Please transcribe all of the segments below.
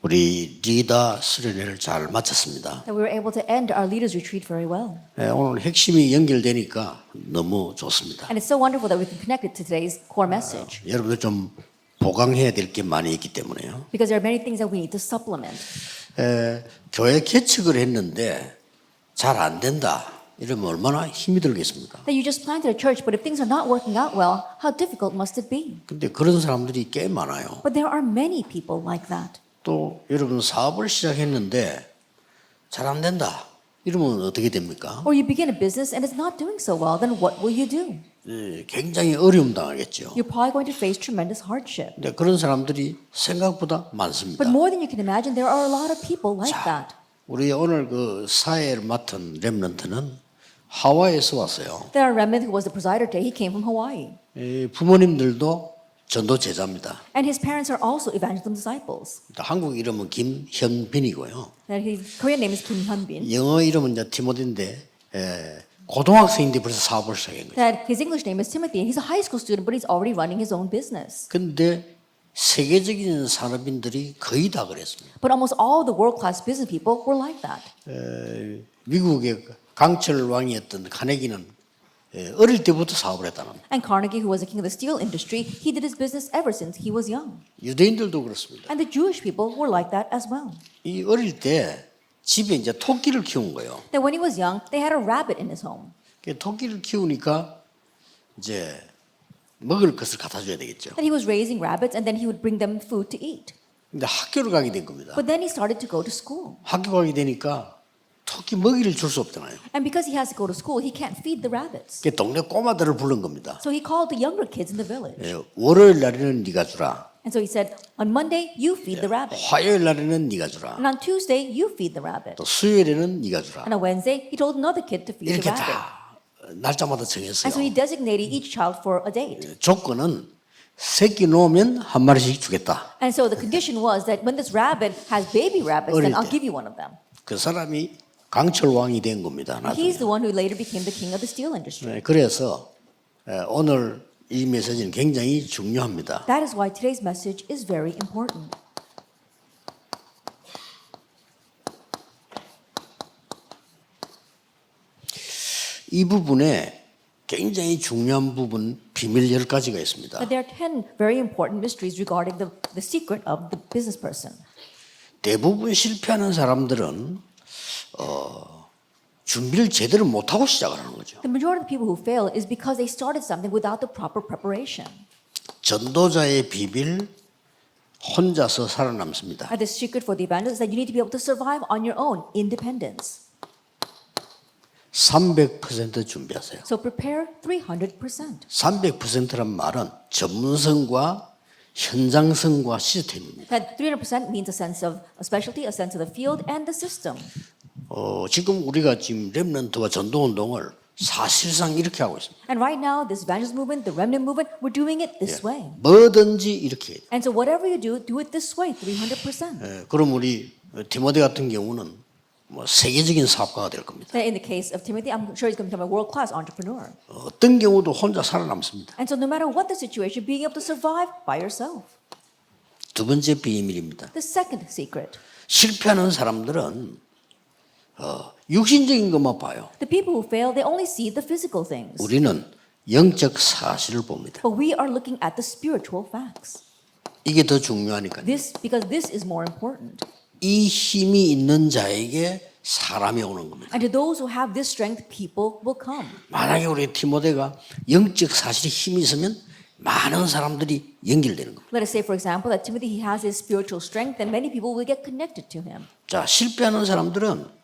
우리 리더 수련회를 잘 마쳤습니다. That we were able to end our leaders retreat very well. 오늘 핵심이 연결되니까 너무 좋습니다. And it's so wonderful that we can connect it to today's core message. 여러분들 좀 보강해야 될 게 많이 있기 때문에요. Because there are many things that we need to supplement. 교회 개척을 했는데 잘 안 된다. 이러면 얼마나 힘이 들겠습니까? That you just planted a church, but if things are not working out well, how difficult must it be? 근데 그런 사람들이 꽤 많아요. But there are many people like that. 또 여러분 사업을 시작했는데 잘 안 된다. 이러면 어떻게 됩니까? Or you begin a business and it's not doing so well, then what will you do? 굉장히 어려움 당하겠죠. You're probably going to face tremendous hardship. 근데 그런 사람들이 생각보다 많습니다. But more than you can imagine, there are a lot of people like that. 우리 오늘 그 사회를 맡은 렘넌트는 하와이에서 왔어요. There are remnant who was the presider today. He came from Hawaii. 부모님들도 전도 제자입니다. And his parents are also evangelism disciples. 한국 이름은 김현빈이고요. That his Korean name is Kim Hyun-bin. 영어 이름은 이제 티모티인데 고등학생인데 벌써 사업을 시작한 거죠. That his English name is Timothy. And he's a high school student, but he's already running his own business. 근데 세계적인 산업인들이 거의 다 그랬습니다. But almost all the world-class business people were like that. 미국의 강철 왕이었던 카네기는 어릴 때부터 사업을 했다는 겁니다. And Carnegie, who was the king of the steel industry, he did his business ever since he was young. 유대인들도 그렇습니다. And the Jewish people were like that as well. 이 어릴 때 집에 이제 토끼를 키운 거예요. That when he was young, they had a rabbit in his home. 토끼를 키우니까 이제 먹을 것을 갖다 줘야 되겠죠. That he was raising rabbits and then he would bring them food to eat. 근데 학교를 가게 된 겁니다. But then he started to go to school. 학교 가게 되니까 토끼 먹이를 줄 수 없잖아요. And because he has to go to school, he can't feed the rabbits. 그 동네 꼬마들을 부른 겁니다. So he called the younger kids in the village. 월요일 날에는 네가 주라. And so he said, on Monday, you feed the rabbit. 화요일 날에는 네가 주라. And on Tuesday, you feed the rabbit. 또 수요일에는 네가 주라. And on Wednesday, he told another kid to feed the 이렇게 rabbit. 다 날짜마다 정했어요. And so he designated each child for a date. 조건은 새끼 놓으면 한 마리씩 주겠다. And so the condition was that when this rabbit has baby rabbits, then I'll give you one of them. 그 사람이 강철 왕이 된 겁니다. He's 나중에. the one who later became the king of the steel industry. 그래서 오늘 이 메시지는 굉장히 중요합니다. That is why today's message is very important. 이 부분에 굉장히 중요한 부분 비밀 10가지가 있습니다. But there are 10 very important mysteries regarding the secret of the business person. 대부분 실패하는 사람들은 준비를 제대로 못하고 시작을 하는 거죠. The majority of the people who fail is because they started something without the proper preparation. 전도자의 비밀 혼자서 살아남습니다. And the secret for the evangelist is that you need to be able to survive on your own independence. 300% 준비하세요. So prepare 300%. 300%란 말은 전문성과 현장성과 시스템입니다. That 300% means a sense of a specialty, a sense of the field, and the system. 지금 우리가 지금 렘넌트와 전도운동을 사실상 이렇게 하고 있습니다. And right now, this evangelist movement, the remnant movement, we're doing it this way. 뭐든지 이렇게 해야 돼요. And so whatever you do it this way, 300%. 그럼 우리 디모데 같은 경우는 뭐 세계적인 사업가가 될 겁니다. Then in the case of Timothy, I'm sure he's going to become a world-class entrepreneur. 어떤 경우도 혼자 살아남습니다. And so no matter what the situation, being able to survive by yourself. 두 번째 비밀입니다. The second secret. 실패하는 사람들은 육신적인 것만 봐요. The people who fail, they only see the physical things. 우리는 영적 사실을 봅니다. But we are looking at the spiritual facts. 이게 더 중요하니까요. Because this is more important. 이 힘이 있는 자에게 사람이 오는 겁니다. And to those who have this strength, people will come. 만약에 우리 디모데가 영적 사실에 힘이 있으면 많은 사람들이 연결되는 겁니다. Let us say, for example, that Timothy he has his spiritual strength, and many people will get connected to him. 자, 실패하는 사람들은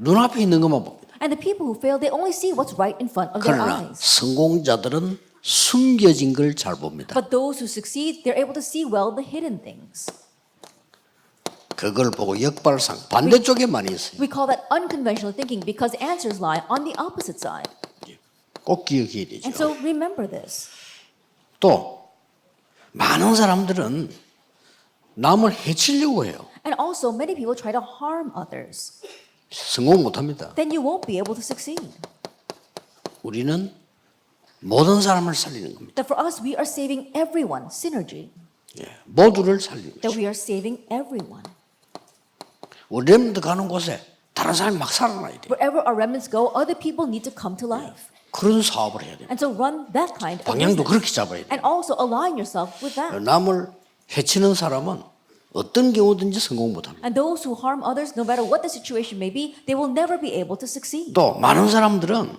눈앞에 있는 것만 봅니다. And the people who fail, they only see what's right in front of their 그러나 eyes. 성공자들은 숨겨진 걸 잘 봅니다. But those who succeed, they're able to see well the hidden things. 그걸 보고 역발상 반대쪽에 많이 있어요. We call that unconventional thinking because answers lie on the opposite side. 꼭 기억해야 되죠. And so remember this. 또 많은 사람들은 남을 해치려고 해요. And also, many people try to harm others. 성공 못합니다. Then you won't be able to succeed. 우리는 모든 사람을 살리는 겁니다. That for us, we are saving everyone, synergy. 모두를 살리는 that 거죠. we are saving everyone. 우리 렘넌트 가는 곳에 다른 사람이 막 살아나야 돼. Wherever our remnants go, other people need to come to life. 그런 사업을 해야 돼. And so run that kind of 방향도 business. 그렇게 잡아야 돼. And also align yourself with that. 남을 해치는 사람은 어떤 경우든지 성공 못합니다. And those who harm others, no matter what the situation may be, they will never be able to succeed. 또 많은 사람들은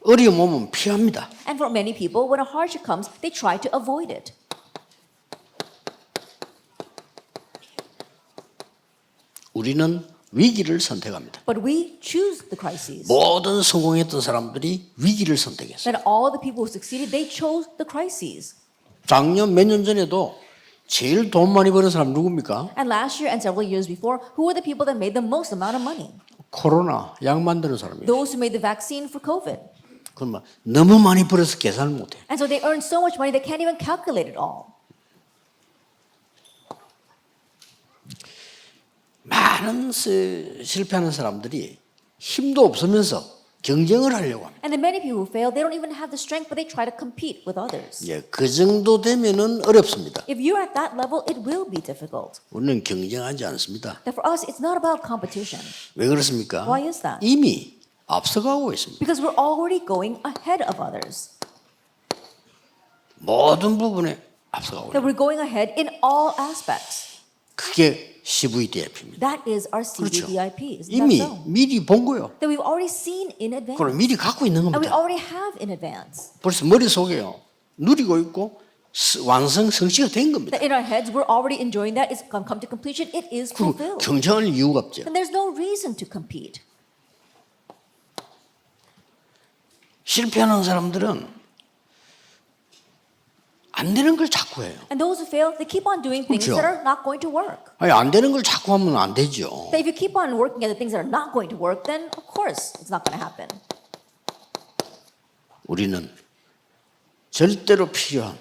어려움 오면 피합니다. And for many people, when a hardship comes, they try to avoid it. 우리는 위기를 선택합니다. But we choose the crises. 모든 성공했던 사람들이 위기를 선택했어요. That all the people who succeeded, they chose the crises. 작년 몇 년 전에도 제일 돈 많이 버는 사람 누굽니까? And last year and several years before, who were the people that made the most amount of money? 코로나 약 만드는 사람이에요. Those who made the vaccine for COVID. 그러면 너무 많이 벌어서 계산을 못해. And so they earn so much money they can't even calculate it all. 많은 실패하는 사람들이 힘도 없으면서 경쟁을 하려고 합니다. And the many people who fail, they don't even have the strength, but they try to compete with others. 예, 그 정도 되면은 어렵습니다. If you're at that level, it will be difficult. 우리는 경쟁하지 않습니다. That for us, it's not about competition. 왜 그렇습니까? Why is that? 이미 앞서가고 있습니다. Because we're already going ahead of others. 모든 부분에 앞서가고 That 있습니다. we're going ahead in all aspects. 그게 CVDIP입니다. That is our 그렇죠. CVDIP. Isn't 이미 that so? 미리 본 거요. That we've already seen in advance. 그걸 미리 갖고 있는 And we 겁니다. already have in advance. 벌써 머릿속에요. 누리고 있고 완성 성취가 된 겁니다. That in our heads, we're already enjoying that. It's come to completion. It is 그럼 fulfilled. 경쟁할 이유가 없죠. And there's no reason to compete. 실패하는 사람들은 안 되는 걸 자꾸 해요. And those who fail, they keep on doing things 그렇죠. that are not going to work. 아니, 안 되는 걸 자꾸 하면 안 되죠. That if you keep on working at the things that are not going to work, then of course it's not going to happen. 우리는 절대로 필요한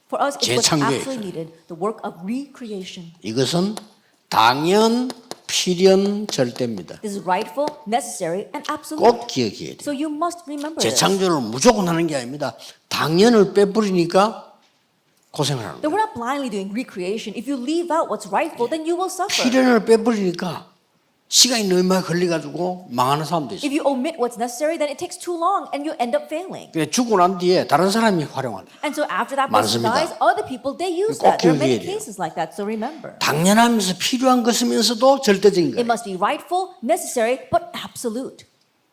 For us, it's what's 재창조에 absolutely needed, the work of recreation. 이것은 당연, 필연, 절대입니다. This is rightful, necessary, and absolute. 꼭 기억해야 돼요. So you must remember this. 재창조를 무조건 하는 게 아닙니다. 당연을 빼버리니까 고생을 하는 That 거예요. we're not blindly doing recreation. If you leave out what's rightful, then you will suffer. 필연을 빼버리니까 시간이 너무 많이 걸려가지고 망하는 사람도 있어요. If you omit what's necessary, then it takes too long and you end up failing. 근데 죽고 난 뒤에 다른 사람이 활용한다. And so after that person 많습니다. dies, other people, they use 꼭 that. There are many 기억해야 돼요. cases like that, so remember. 당연하면서 필요한 것이면서도 절대적인 It 거예요. must be rightful, necessary, but absolute.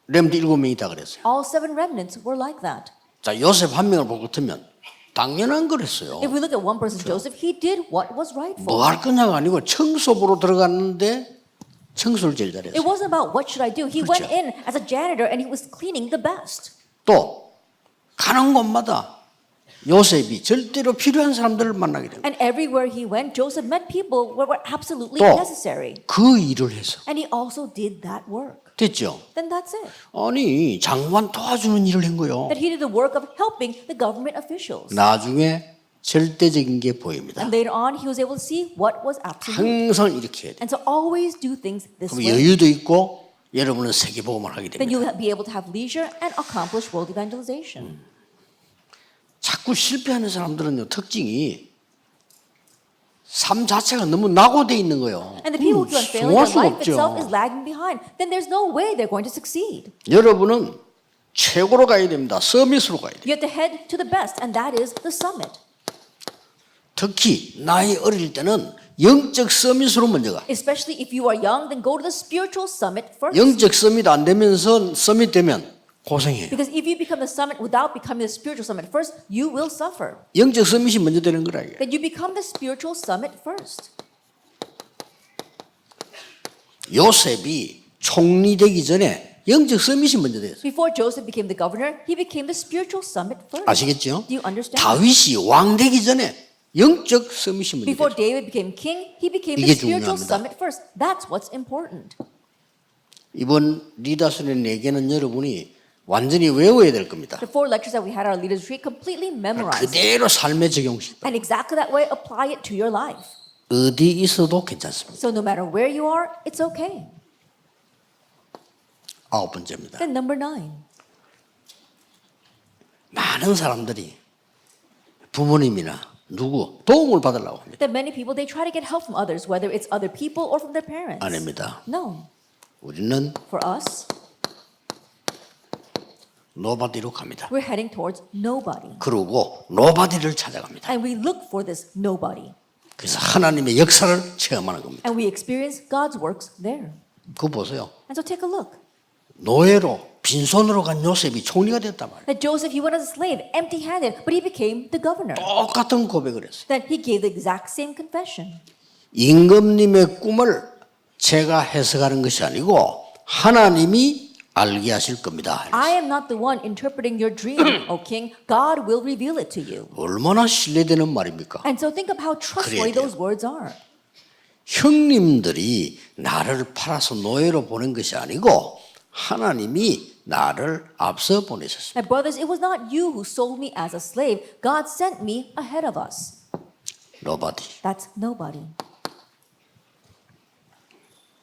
렘드 7명이 있다 그랬어요. All 7 remnants were like that. 자, 요셉 한 명을 볼 것 같으면 당연한 거랬어요. If we look at one person, Joseph, he did what was rightful. 뭐 할 거냐가 아니고 청소부로 들어갔는데 청소를 제일 잘했어요. It wasn't about what should I do. He went 그렇죠. in as a janitor and he was cleaning the best. 또 가는 곳마다 요셉이 절대로 필요한 사람들을 만나게 됩니다. And everywhere he went, Joseph met people who were absolutely 또 necessary. 그 일을 해서 And he also did that work. 됐죠. Then that's it. 아니 장관 도와주는 일을 한 거요. That he did the work of helping the government officials. 나중에 절대적인 게 보입니다. And later on, he was able to see what was absolute. 항상 이렇게 해야 돼. And so always do things this 그럼 way. 여유도 있고 여러분은 세계 복음을 하게 Then 됩니다. you'll be able to have leisure and accomplish world evangelization. 자꾸 실패하는 사람들은요 특징이 삶 자체가 너무 낙오돼 있는 거예요. And the people who keep on failing, 성공할 their 수가 life itself is 없죠. lagging behind. Then there's no way they're going to succeed. 여러분은 최고로 가야 됩니다. 서밋으로 가야 돼요. You have to head to the best, and that is the summit. 특히 나이 어릴 때는 영적 서밋으로 먼저 가. Especially if you are young, then go to the spiritual summit first. 영적 서밋 안 되면서 서밋 되면 고생해요. Because if you become the summit without becoming the spiritual summit first, you will suffer. 영적 서밋이 먼저 되는 거라 이게. Then you become the spiritual summit first. 요셉이 총리 되기 전에 영적 서밋이 먼저 됐어요. Before Joseph became the governor, he became the spiritual summit first. 아시겠죠? Do you understand? 다윗이 왕 되기 전에 영적 서밋이 먼저 Before 됐어요. David became king, he became the 이게 spiritual 중요합니다. summit first. That's what's important. 이번 리더스의 4개는 여러분이 완전히 외워야 될 겁니다. The 4 lectures that we had at our leaders retreat completely memorized. 그대로 삶에 적용시키다. And exactly that way, apply it to your life. 어디 있어도 괜찮습니다. So no matter where you are, it's okay. 9번째입니다. Then number 9. 많은 사람들이 부모님이나 누구? 도움을 받으려고 합니다. That many people, they try to get help from others, whether it's other people or from their parents. 아닙니다. No. 우리는 For us, 노바디로 갑니다. we're heading towards nobody. 그러고 노바디를 찾아갑니다. And we look for this nobody. 그래서 하나님의 역사를 체험하는 겁니다. And we experience God's works there. 그거 보세요. And so take a look. 노예로 빈손으로 간 요셉이 총리가 됐단 말이에요. That Joseph, he went as a slave, empty-handed, but he became the governor. 똑같은 고백을 했어요. That he gave the exact same confession. 임금님의 꿈을 제가 해석하는 것이 아니고 하나님이 알게 하실 겁니다. I am not the one interpreting your dream, O king. God will reveal it to you. 얼마나 신뢰되는 말입니까? And so think of how trustworthy those words are. 형님들이 나를 팔아서 노예로 보낸 것이 아니고 하나님이 나를 앞서 보내셨습니다. My brothers, it was not you who sold me as a slave. God sent me ahead of us. Nobody. That's nobody.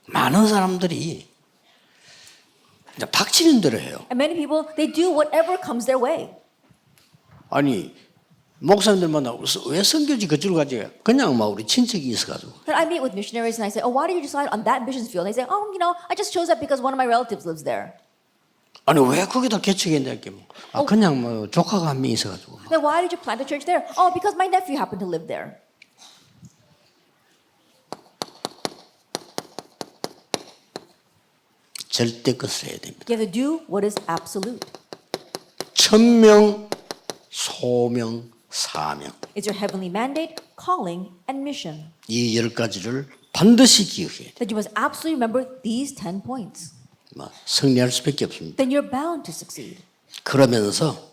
많은 사람들이 이제 닥치는 대로 해요. And many people, they do whatever comes their way. 아니 목사님들 만나고 왜 선교지 그쪽으로 가지? 그냥 막 우리 친척이 있어가지고. And I meet with missionaries and I say, oh, why did you decide on that missions field? And they say, oh, you know, I just chose that because one of my relatives lives there. 아니 왜 거기다 개척했냐 이렇게 뭐. 아 그냥 뭐 조카가 한 명 있어가지고. Then why did you plant a church there? Oh, because my nephew happened to live there. 절대 것을 해야 됩니다. You have to do what is absolute. 천명, 소명, 사명. It's your heavenly mandate, calling, and mission. 이 10가지를 반드시 기억해야 돼. That you must absolutely remember these 10 points. 뭐 승리할 수밖에 없습니다. Then you're bound to succeed. 그러면서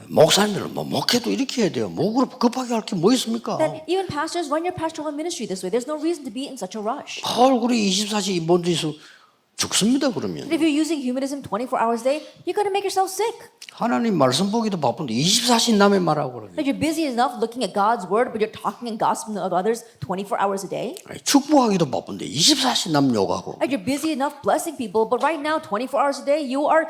목사님들은 뭐 목회도 이렇게 해야 돼요. 뭐 그렇게 급하게 할 게 뭐 있습니까? That even pastors run your pastoral ministry this way. There's no reason to be in such a rush. 얼굴에 24시 뭔지서 죽습니다 그러면. But if you're using humanism 24 hours a day, you're going to make yourself sick. 하나님 말씀 보기도 바쁜데 24시 남의 말하고 그러게. That you're busy enough looking at God's word, but you're talking and gossiping to others 24 hours a day. 축복하기도 바쁜데 24시 남 욕하고. That you're busy enough blessing people, but right now 24 hours a day you are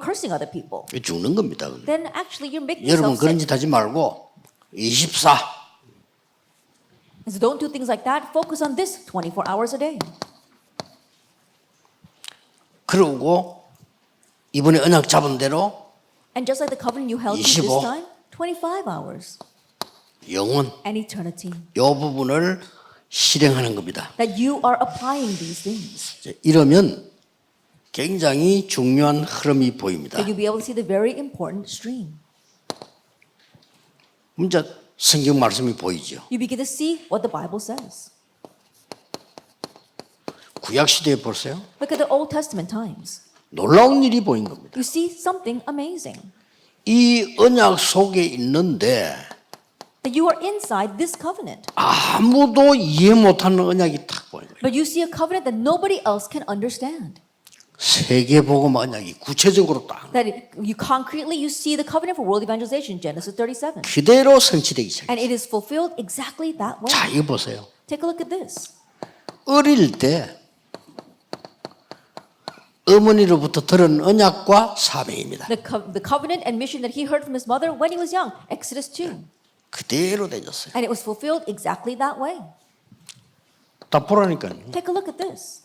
cursing other people. 죽는 겁니다. Then actually you're making 여러분 yourself 그런 sick. 짓 하지 말고 24. So don't do things like that. Focus on this 24 hours a day. 그러고 이번에 언약 잡은 대로 And just like the covenant you held to 25. this time, 25 hours 영원 and eternity. 이 부분을 실행하는 겁니다. That you are applying these things. 이러면 굉장히 중요한 흐름이 보입니다. That you'll be able to see the very important stream. 이제 성경 말씀이 보이죠. You begin to see what the Bible says. 구약 시대에 보세요. Look at the Old Testament times. 놀라운 일이 보인 겁니다. You see something amazing. 이 언약 속에 있는데 That you are inside this covenant. 아무도 이해 못하는 언약이 탁 보여요. But you see a covenant that nobody else can understand. 세계복음 언약이 구체적으로 딱 That you concretely you see the covenant for world evangelization, Genesis 37. 그대로 성취되기 시작해요. And it is fulfilled exactly that way. 자, 이거 보세요. Take a look at this. 어릴 때 어머니로부터 들은 언약과 사명입니다. The covenant and mission that he heard from his mother when he was young, Exodus 2. 그대로 되졌어요. And it was fulfilled exactly that way. 다 보라니까요. Take a look at this.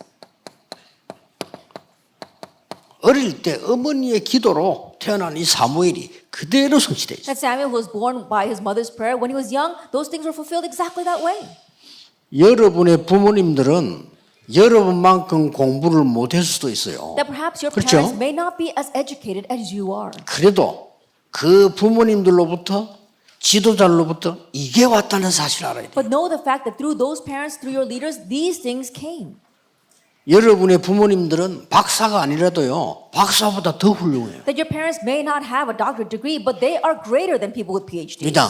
어릴 때 어머니의 기도로 태어난 이 사무엘이 그대로 성취되어 있어요. That Samuel was born by his mother's prayer when he was young, those things were fulfilled exactly that way. 여러분의 부모님들은 여러분만큼 공부를 못할 수도 있어요. That perhaps your 그렇죠? parents may not be as educated as you are. 그래도 그 부모님들로부터 지도자로부터 이게 왔다는 사실을 알아야 돼요. But know the fact that through those parents, through your leaders, these things came. 여러분의 부모님들은 박사가 아니라도요. 박사보다 더 훌륭해요. That your parents may not have a doctorate degree, but they are greater than people with PhDs. 그냥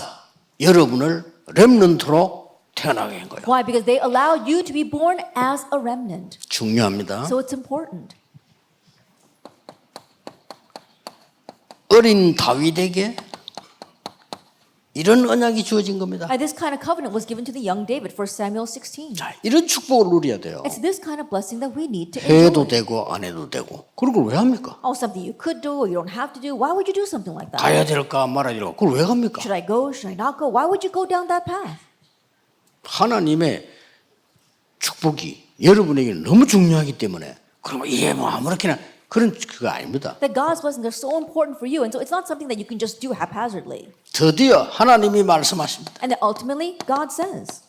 여러분을 렘넌트로 태어나게 한 거예요. Why? Because they allow you to be born as a remnant. 중요합니다. So it's important. 어린 다윗에게 이런 언약이 주어진 겁니다. And this kind of covenant was given to the young David, 1 Samuel 16. 자, 이런 축복을 누려야 돼요. It's this kind of blessing that we need to 해도 enjoy. 되고 안 해도 되고. 그런 걸 왜 합니까? Oh, something you could do or you don't have to do. Why would you do something like that? 가야 될까 말아야 될까. 그걸 왜 합니까? Should I go? Should I not go? Why would you go down that path? 하나님의 축복이 여러분에게 너무 중요하기 때문에 그러면 이게 뭐 아무렇게나 그런 그거 아닙니다. That God's blessings are so important for you, and so it's not something that you can just do haphazardly. 드디어 하나님이 말씀하십니다. And then ultimately, God says,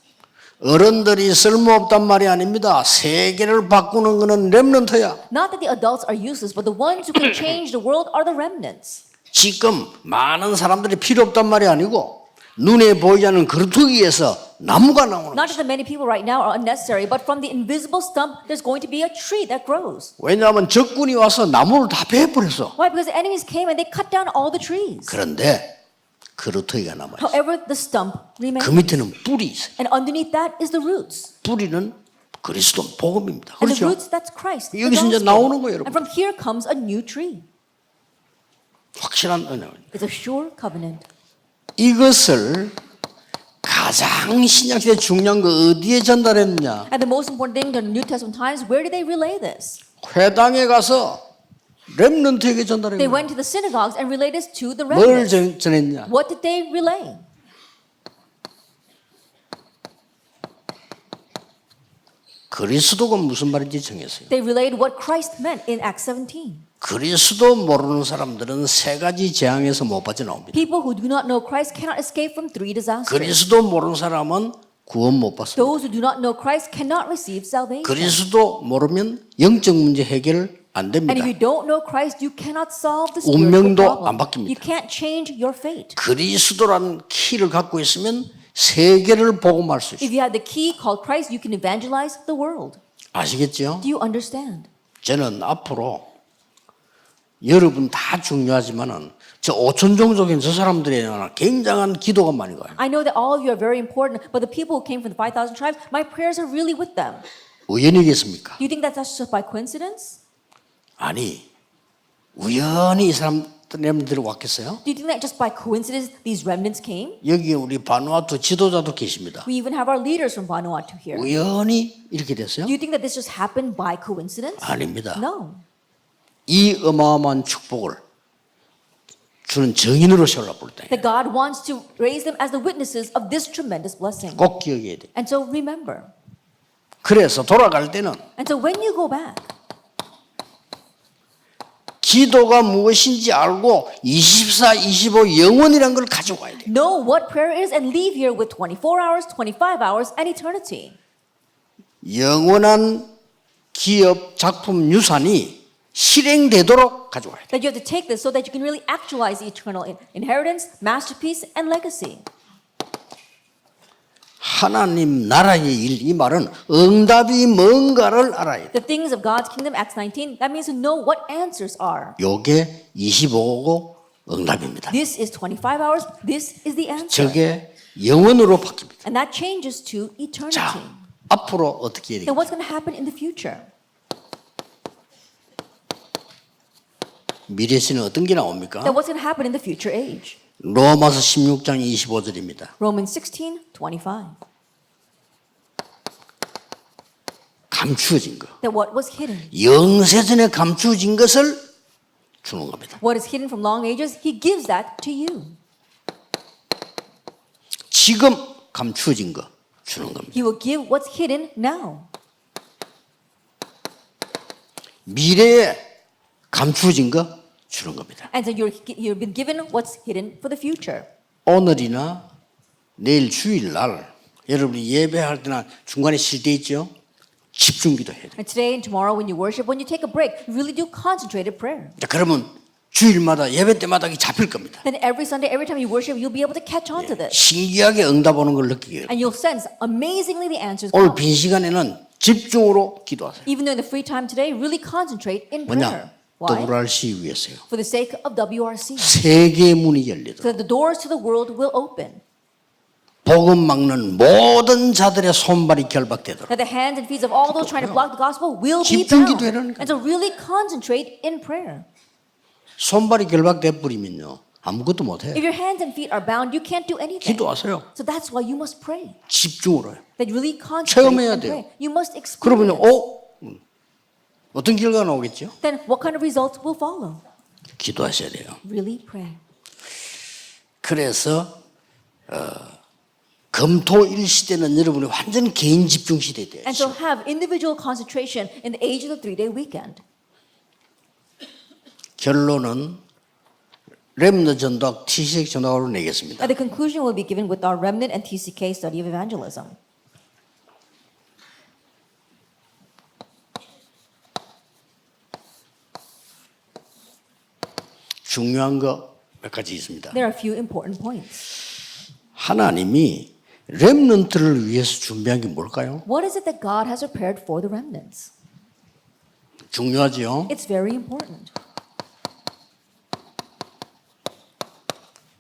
어른들이 쓸모없단 말이 아닙니다. 세계를 바꾸는 것은 렘넌트야. not that the adults are useless, but the ones who can change the world are the remnants. 지금 많은 사람들이 필요 없단 말이 아니고 눈에 보이지 않는 그루터기에서 나무가 나오는 Not 거죠. just that many people right now are unnecessary, but from the invisible stump, there's going to be a tree that grows. 왜냐하면 적군이 와서 나무를 다 베어버렸어. Why? Because the enemies came and they cut down all the trees. 그런데 그루터기가 남아있어. However, the stump 그 remains. 밑에는 뿔이 있어요. And underneath that is the roots. 뿌리는 그리스도 복음입니다. And the 그렇죠? roots, that's Christ. the 여기서 이제 gospel. 나오는 거예요, 여러분. And from here comes a new tree. 확실한 언약. It's a sure covenant. 이것을 가장 신약시대 중요한 거 어디에 전달했느냐? And the most important thing in the New Testament times, where did they relay this? 회당에 가서 렘넌트에게 전달한 They 거예요. went to the synagogues and relayed this to the 뭘 remnants. 전했냐? What did they relay? 그리스도가 무슨 말인지 정했어요. They relayed what Christ meant in Acts 17. 그리스도 모르는 사람들은 세 가지 재앙에서 못 빠져나옵니다. People who do not know Christ cannot escape from three disasters. 그리스도 모르는 사람은 구원 못 받습니다. Those who do not know Christ cannot receive salvation. 그리스도 모르면 영적 문제 해결 안 And 됩니다. if you don't know Christ, you cannot solve the 운명도 spiritual 안 problem. 바뀝니다. You can't change your fate. 그리스도라는 키를 갖고 있으면 세계를 복음할 수 있어요. If you have the key called Christ, you can evangelize the world. 아시겠죠? Do you understand? 저는 앞으로 여러분 다 중요하지만은 저 5천 종족인 저 사람들에 굉장한 기도가 많이 가요. I know that all of you are very important, but the people who came from the 5,000 tribes, my prayers are really with them. 우연이겠습니까? Do you think that that's just by coincidence? 아니 우연히 이 사람들이 왔겠어요? Do you think that just by coincidence these remnants came? 여기 우리 바누아투 지도자도 계십니다. We even have our leaders from Vanuatu here. 우연히 이렇게 됐어요? Do you think that this just happened by coincidence? 아닙니다. No. 이 어마어마한 축복을 주는 증인으로 세우려 볼 때 That God wants to raise them as the witnesses of this tremendous blessing. 꼭 기억해야 돼. And so remember. 그래서 돌아갈 때는 And so when you go back, 기도가 무엇인지 알고 24, 25 영원이라는 걸 가지고 와야 돼. know what prayer is and leave here with 24 hours, 25 hours, and eternity. 영원한 기업 작품 유산이 실행되도록 가져와야 돼. That you have to take this so that you can really actualize the eternal inheritance, masterpiece, and legacy. 하나님 나라의 일, 이 말은 응답이 뭔가를 알아야 돼. The things of God's kingdom, Acts 19, that means to know what answers are. 요게 25고 응답입니다. This is 25 hours, this is the answer. 저게 영원으로 바뀝니다. And that changes to 자, eternity. 앞으로 어떻게 해야 Then 되겠어요? what's going to happen in the future? 미래시는 어떤 게 나옵니까? Then what's going to happen in the future age? 로마서 16장 25절입니다. Romans 16:25. 감추어진 거. That what was hidden, 영세전에 감추어진 것을 주는 겁니다. what is hidden from long ages, he gives that to you. 지금 감추어진 거 주는 겁니다. He will give what's hidden now. 미래에 감추어진 거 주는 겁니다. And so you've been given what's hidden for the future. 오늘이나 내일 주일날 여러분이 예배할 때나 중간에 쉴 때 있죠? 집중기도 해야 돼요. And today and tomorrow when you worship, when you take a break, you really do concentrated prayer. 자, 그러면 주일마다 예배 때마다 이게 잡힐 겁니다. Then every Sunday, every time you worship, you'll be able to catch on to this. 신기하게 응답 오는 걸 느끼게 돼요. And you'll sense amazingly the answers 오늘 come. 빈 시간에는 집중으로 기도하세요. Even during the free time today, really concentrate in prayer. 뭐냐? Why? WRC 위해서요. For the sake of WRC. 세계의 문이 열리도록 So that the doors to the world will open. 복음 막는 모든 자들의 손발이 결박되도록 That the hands and feet of all those trying to block the gospel will be 집중 bound. 기도해라는 거예요. And so really concentrate in prayer. 손발이 결박돼 버리면요 아무것도 못해. If your hands and feet are bound, you can't do anything. 기도하세요. So that's why you must pray. 집중으로 해요. That you really concentrate 체험해야 and 돼요. pray. You must 그러면 experience. 어떤 결과가 나오겠죠? Then what kind of results will follow? 기도하셔야 돼요. Really pray. 그래서 금토일 시대는 여러분이 완전 개인 집중 시대 돼요. And so have individual concentration in the age of the 3-day weekend. 결론은 렘너 전도학 TCK 전도학으로 내겠습니다. And the conclusion will be given with our remnant and TCK study of evangelism. 중요한 거 몇 가지 있습니다. There are a few important points. 하나님이 렘넌트를 위해서 준비한 게 뭘까요? What is it that God has prepared for the remnants? 중요하죠. It's very important.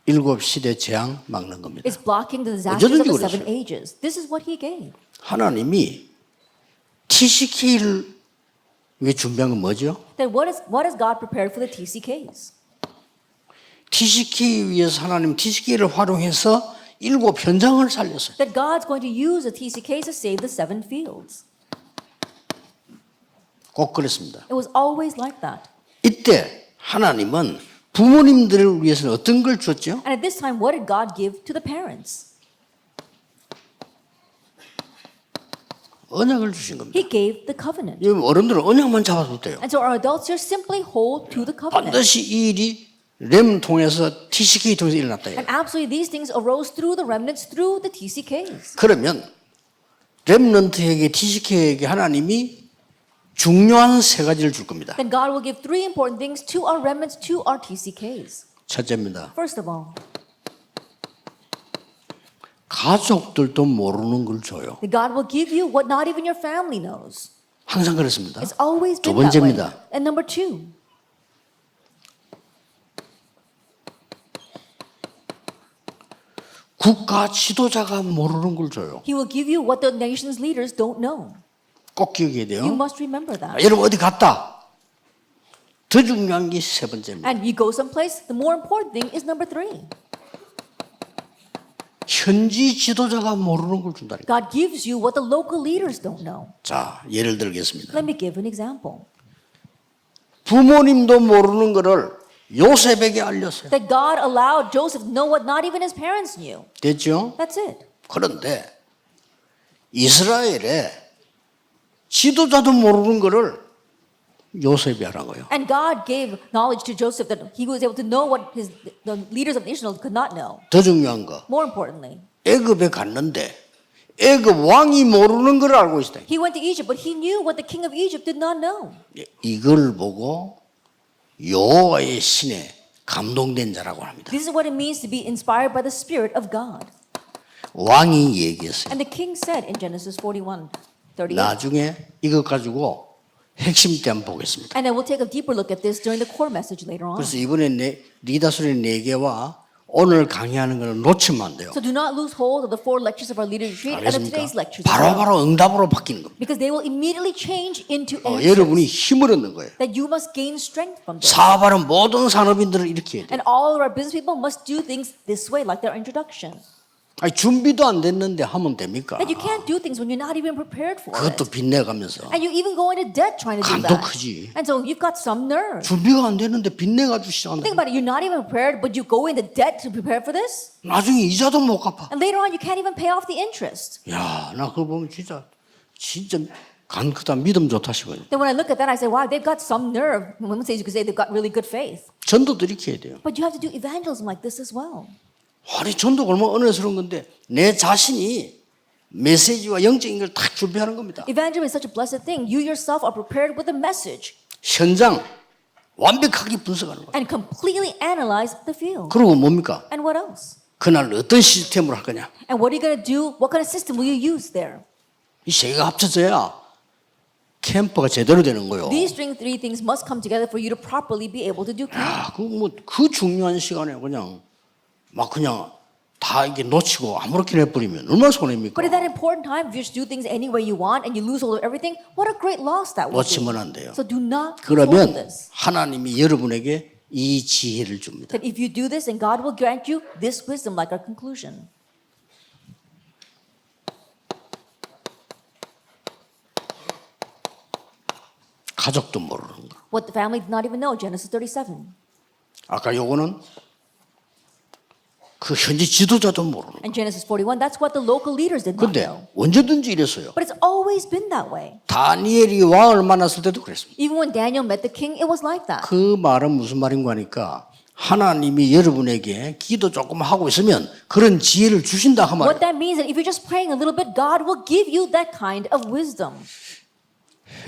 일곱 시대 재앙 막는 겁니다. It's blocking the disasters of 어쩌든지 the 그랬어요. 7 ages. This is what he gave. 하나님이 TCK를 위해 준비한 건 뭐죠? Then what has God prepared for the TCKs? TCK 위해서 하나님 TCK를 활용해서 일곱 현장을 살렸어요. That God's going to use the TCKs to save the 7 fields. 꼭 그랬습니다. It was always like that. 이때 하나님은 부모님들을 위해서는 어떤 걸 줬죠? And at this time, what did God give to the parents? 언약을 주신 겁니다. He gave the covenant. 이 어른들은 언약만 잡아도 돼요. And so our adults here simply hold to the covenant. 반드시 이 일이 렘 통해서 TCK 통해서 일어났다. And absolutely these things arose through the remnants, through the TCKs. 그러면 렘넌트에게 TCK에게 하나님이 중요한 세 가지를 줄 겁니다. Then God will give 3 important things to our remnants, to our TCKs. 첫째입니다. First of all, 가족들도 모르는 걸 줘요. that God will give you what not even your family knows. 항상 그렇습니다. It's always 두 been that way. 번째입니다. And number 2, 국가 지도자가 모르는 걸 줘요. He will give you what the nation's leaders don't know. 꼭 기억해야 You 돼요. must remember that. 여러분 어디 갔다? 더 중요한 게 세 번째입니다. And you go someplace, the more important thing is number 3. 현지 지도자가 모르는 걸 준다니까. God gives you what the local leaders don't know. 자, 예를 들겠습니다. Let me give an example. 부모님도 모르는 거를 요셉에게 알렸어요. That God allowed Joseph to know what not even his parents knew. 됐죠? That's it. 그런데 이스라엘에 지도자도 모르는 거를 요셉이 하는 거예요. And God gave knowledge to Joseph that he was able to know what the leaders of Israel could not know. 더 중요한 거, More importantly, 애굽에 갔는데 애굽 왕이 모르는 걸 알고 있어요. he went to Egypt, but he knew what the king of Egypt did not know. 이걸 보고 여호와의 신에 감동된 자라고 합니다. This is what it means to be inspired by the Spirit of God. 왕이 얘기했어요. And the king said in Genesis 41:38. 나중에 이것 가지고 핵심 때 한번 보겠습니다. And then we'll take a deeper look at this during the core message later on. 그래서 이번에 리더스의 4개와 오늘 강의하는 것을 놓치면 안 돼요. So do not lose hold of the 4 lectures of our leadership retreat and of today's lectures. as well. 바로바로 응답으로 바뀌는 겁니다. Because they will immediately change into 여러분이 answers 힘을 얻는 거예요. that you must gain strength from this. 사업하는 모든 산업인들을 이렇게 해야 돼요. And all of our business people must do things this way, like their introduction. 아니, 준비도 안 됐는데 하면 됩니까? That you can't do things when you're not even prepared for 그것도 it. 빚내가면서 And you even go into debt trying to do 간도 that. 크지. And so you've got some nerve. 준비가 안 됐는데 빚내가지고 시작한다. Think about it. You're not even prepared, but you go into debt to prepare for this. 나중에 이자도 못 갚아. And later on, you can't even pay off the interest. 야, 나 그거 보면 진짜 간 크다, 믿음 좋다 싶어요. Then when I look at that, I say, wow, they've got some nerve. One says you could say they've got really good faith. 전도도 이렇게 해야 돼요. But you have to do evangelism like this as well. 아니, 전도가 얼마나 은혜스러운 건데 내 자신이 메시지와 영적인 걸 딱 준비하는 겁니다. Evangelism is such a blessed thing. You yourself are prepared with a message 현장 완벽하게 분석하는 거예요. and completely analyze the field. 그리고 뭡니까? And what else? 그날 어떤 시스템으로 할 거냐? And what are you going to do? What kind of system will you use there? 이 세 개가 합쳐져야 캠프가 제대로 되는 거예요. These three things must come together for you to properly be able to do camp. 야, 그 중요한 시간에 그냥 다 이게 놓치고 아무렇게 내버리면 얼마나 손해입니까? But at that important time, if you just do things any way you want and you lose hold of everything, what a great loss that would be. 놓치면 안 돼요. So do not lose hold of 그러면 this. 하나님이 여러분에게 이 지혜를 줍니다. That if you do this, then God will grant you this wisdom, like our conclusion. 가족도 모르는 거. What the family did not even know, Genesis 37. 아까 요거는 그 현지 지도자도 모르는 거. And Genesis 41, that's what the local leaders did not 근데 know. 언제든지 이랬어요. But it's always been that way. 다니엘이 왕을 만났을 때도 그랬습니다. Even when Daniel met the king, it was like that. 그 말은 무슨 말인가 하니까 하나님이 여러분에게 기도 조금 하고 있으면 그런 지혜를 주신다 그 What 말이에요. that means is that if you're just praying a little bit, God will give you that kind of wisdom.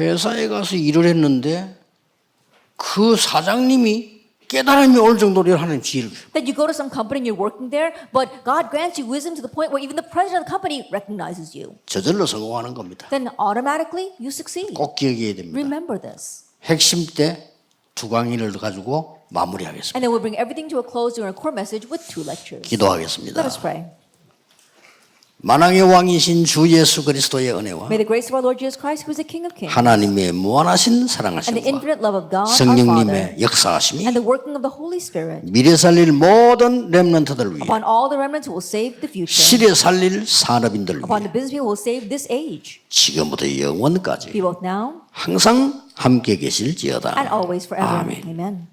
회사에 가서 일을 했는데 그 사장님이 깨달음이 올 정도로 하나님 지혜를 줘요. That you go to some company and you're working there, but God grants you wisdom to the point where even the president of the company recognizes you. 저절로 성공하는 겁니다. Then automatically you succeed. 꼭 기억해야 됩니다. Remember this. 핵심 때 두 강의를 가지고 마무리하겠습니다. And then we'll bring everything to a close during our core message with 2 lectures. 기도하겠습니다. Let us pray. 만왕의 왕이신 주 예수 그리스도의 은혜와 May the grace of our Lord Jesus Christ, who is the King of Kings, 하나님의 무한하신 and the 사랑하심과 infinite love of God, our Father, 성령님의 역사하심이 and the working of the Holy Spirit 미래 살릴 모든 렘넌트들 위해 upon all the remnants who will save the future, 시대 살릴 산업인들 upon 위해 the business people who will save this age, 지금부터 영원까지 be both now 항상 함께 계실지어다. and always forever. 아멘. Amen.